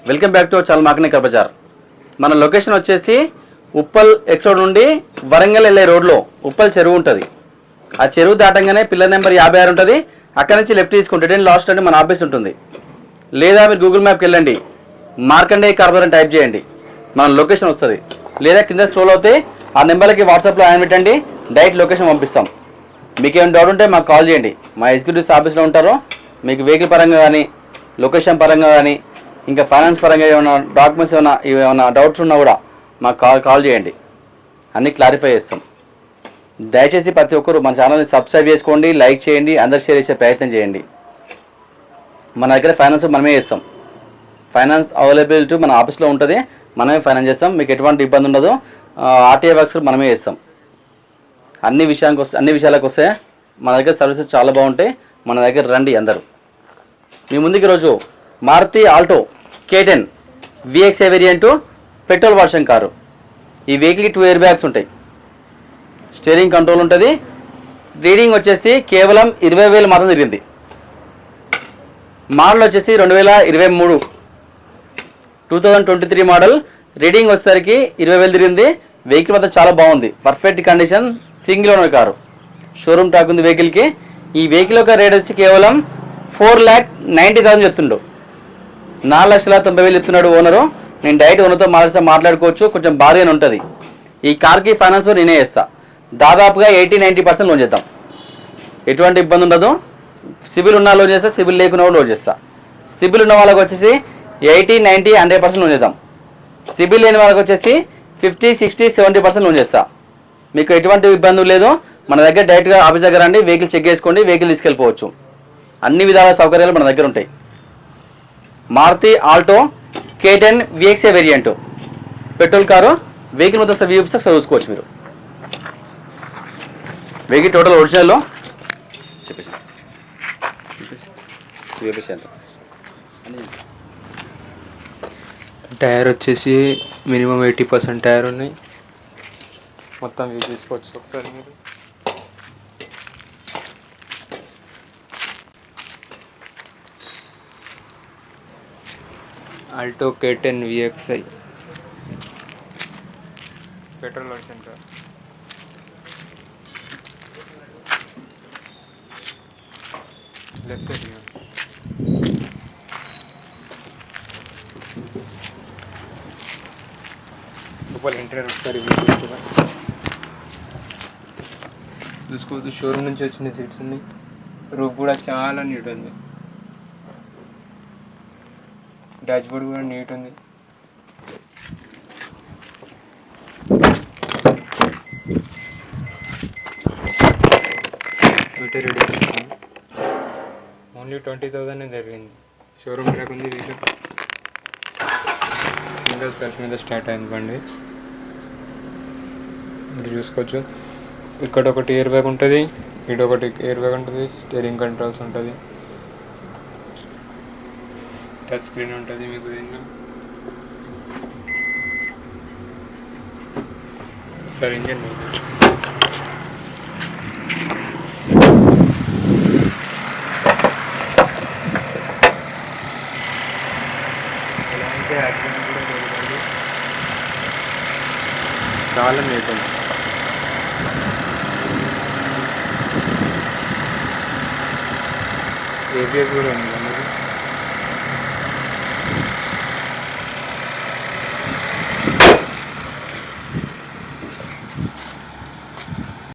Welcome back to channel marketing bazaar. మన location వచ్చేసి ఉప్పల్ ఎక్సోడ్ నుండి వరంగల్ వెళ్ళే రోడ్లో ఉప్పల్ చెరువు ఉంటుంది. ఆ చెరువు దాటంగానే పిల్లర్ నెంబర్ 56 ఉంటుంది. అక్కడ నుంచి లెఫ్ట్ తీసుకుంటే లాస్ట్ అని మన ఆఫీస్ ఉంటుంది. లేదా మీరు గూగుల్ మ్యాప్కి వెళ్ళండి, మార్కండే కార్బర్ అని టైప్ చేయండి, మన లొకేషన్ వస్తుంది. లేదా కింద స్క్రోల్ అవుతే ఆ నెంబర్కి వాట్సాప్లో ఆయన పెట్టండి, డైరెక్ట్ లొకేషన్ పంపిస్తాం. మీకు ఏమైనా డౌట్ ఉంటే మాకు కాల్ చేయండి. మా ఎగ్జిక్యూటివ్స్ ఆఫీస్లో ఉంటారో మీకు వెహికల్ పరంగా కానీ, లొకేషన్ పరంగా కానీ, ఇంకా ఫైనాన్స్ పరంగా ఏమైనా డాక్యుమెంట్స్ ఏమైనా డౌట్స్ ఉన్నా కూడా మాకు కాల్ చేయండి, అన్నీ క్లారిఫై చేస్తాం. దయచేసి ప్రతి ఒక్కరు మన ఛానల్ని సబ్స్క్రైబ్ చేసుకోండి, లైక్ చేయండి, అందరు షేర్ చేసే ప్రయత్నం చేయండి. మన దగ్గర ఫైనాన్స్ మనమే చేస్తాం. ఫైనాన్స్ అవైలబిలిటీ మన ఆఫీస్లో ఉంటుంది, మనమే ఫైనాన్స్ చేస్తాం. మీకు ఎటువంటి ఇబ్బంది ఉండదు. ఆర్టీఐ వర్క్స్ మనమే చేస్తాం. అన్ని విషయాలకు వస్తే మన దగ్గర సర్వీసెస్ చాలా బాగుంటాయి. మన దగ్గర రండి అందరూ. మీ ముందుకు ఈరోజు Maruti Alto K10 VXI variant petrol version car. ఈ వెహికల్కి 2 ఎయిర్ బ్యాగ్స్ ఉంటాయి, స్టీరింగ్ కంట్రోల్ ఉంటుంది. రీడింగ్ వచ్చేసి కేవలం 20,000 మాత్రం తిరిగింది. మోడల్ వచ్చేసి 2023 2023 మోడల్. రీడింగ్ వచ్చేసరికి 20,000 తిరిగింది. వెహికల్ మాత్రం చాలా బాగుంది, perfect condition, single owner car, showroom talk ఉంది వెహికల్కి. ఈ వెహికల్ యొక్క రేట్ వచ్చి కేవలం 4,90,000 చెప్తుండు. 4,90,000 చెప్తున్నాడు ఓనరు. నేను డైరెక్ట్ ఓనర్తో మాట్లాడుకోవచ్చు, కొంచెం బాగానే ఉంటుంది. ఈ కార్కి ఫైనాన్స్ నేనే చేస్తా. దాదాపుగా 80-90% లోన్ చేద్దాం, ఎటువంటి ఇబ్బంది ఉండదు. సిబిల్ ఉన్న లోన్ చేస్తా, సిబిల్ లేకున్నా లోన్ చేస్తా. సిబిల్ ఉన్న వాళ్ళకి వచ్చేసి 80-90-100% లోన్ చేద్దాం. సిబిల్ లేని వాళ్ళకి వచ్చేసి 50-60-70% లోన్ చేస్తా. మీకు ఎటువంటి ఇబ్బంది లేదు. మన దగ్గర డైరెక్ట్గా ఆఫీస్ దగ్గర రండి, వెహికల్ చెక్ చేసుకోండి, వెహికల్ తీసుకెళ్ళిపోవచ్చు. అన్ని విధాల సౌకర్యాలు మన దగ్గర ఉంటాయి. Maruti Alto K10 VXI variant petrol car. Vehicle మొత్తం వ్యూ పుస్తకం చదువుకోవచ్చు మీరు. వెహికల్ టోటల్ ఒరిజినల్లో చెప్పేసి టైర్ వచ్చేసి మినిమం 80% టైర్ ఉన్నాయి. మొత్తం వ్యూ తీసుకోవచ్చు ఒకసారి మీరు. Alto K10 VXI petrol version car. Left side లోపల ఇంటీరియర్ ఒకసారి చూసుకోవచ్చు. షోరూమ్ నుంచి వచ్చిన సీట్స్ ఉన్నాయి. రూఫ్ కూడా చాలా నీట్ ఉంది. డాష్ బోర్డ్ కూడా నీట్ ఉంది. రెడీ ఓన్లీ 20,000 జరిగింది. షోరూమ్ ట్రాక్ ఉంది. వీళ్ళు సింగల్ సెల్ఫ్ మీద స్టార్ట్ అయింది బండి. మీరు చూసుకోవచ్చు. ఇక్కడ ఒకటి ఎయిర్ బ్యాగ్ ఉంటుంది, ఇటు ఒకటి ఎయిర్ బ్యాగ్ ఉంటుంది, స్టీరింగ్ కంట్రోల్స్ ఉంటుంది, టచ్ స్క్రీన్ ఉంటుంది మీకు. దీన్ని సార్ ఇంజన్ ఎలాంటి యాక్సిడెంట్ కూడా జరగదు, చాలా నీట్ ఉంది. ఏబిఎస్ కూడా ఉంది.